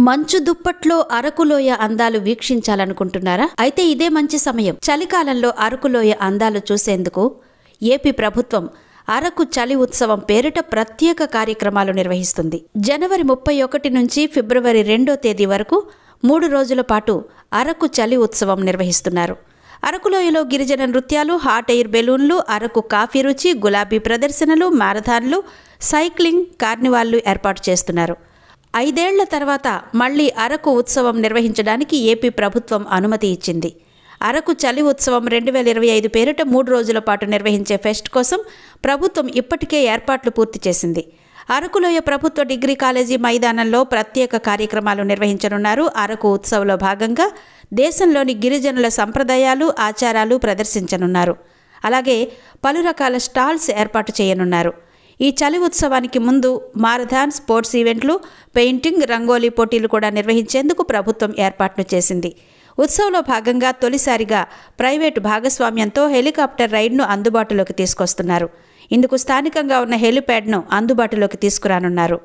మంచు దుప్పట్లో అరకులోయ అందాలు వీక్షించాలనుకుంటున్నారా? అయితే ఇదే మంచి సమయం. చలికాలంలో అరకులోయ అందాలు చూసేందుకు ఏపీ ప్రభుత్వం అరకు చలి ఉత్సవం పేరిట ప్రత్యేక కార్యక్రమాలు నిర్వహిస్తుంది. జనవరి 31 నుంచి ఫిబ్రవరి 2వ తేదీ వరకు 3 రోజుల పాటు అరకు చలి ఉత్సవం నిర్వహిస్తున్నారు. అరకులోయలో గిరిజన నృత్యాలు, హాట్ ఎయిర్ బెలూన్లు, అరకు కాఫీ రుచి, గులాబీ ప్రదర్శనలు, మారథాన్లు, సైక్లింగ్, కార్నివాళ్లు ఏర్పాటు చేస్తున్నారు. 5 ఏళ్ల తర్వాత మళ్లీ అరకు ఉత్సవం నిర్వహించడానికి ఏపీ ప్రభుత్వం అనుమతి ఇచ్చింది. అరకు చలి ఉత్సవం 2025 పేరిట 3 రోజుల పాటు నిర్వహించే ఫెస్ట్ కోసం ప్రభుత్వం ఇప్పటికే ఏర్పాట్లు పూర్తి చేసింది. అరకులోయ ప్రభుత్వ డిగ్రీ కాలేజీ మైదానంలో ప్రత్యేక కార్యక్రమాలు నిర్వహించనున్నారు. అరకు ఉత్సవంలో భాగంగా దేశంలోని గిరిజనుల సంప్రదాయాలు, ఆచారాలు ప్రదర్శించనున్నారు. అలాగే పలు రకాల స్టాల్స్ ఏర్పాటు చేయనున్నారు. ఈ చలి ఉత్సవానికి ముందు మారథాన్, స్పోర్ట్స్ ఈవెంట్లు, పెయింటింగ్, రంగోలీ పోటీలు కూడా నిర్వహించేందుకు ప్రభుత్వం ఏర్పాట్లు చేసింది. ఉత్సవంలో భాగంగా తొలిసారిగా ప్రైవేటు భాగస్వామ్యంతో హెలికాప్టర్ రైడ్ను అందుబాటులోకి తీసుకొస్తున్నారు. ఇందుకు స్థానికంగా ఉన్న హెలిప్యాడ్ను అందుబాటులోకి తీసుకురానున్నారు.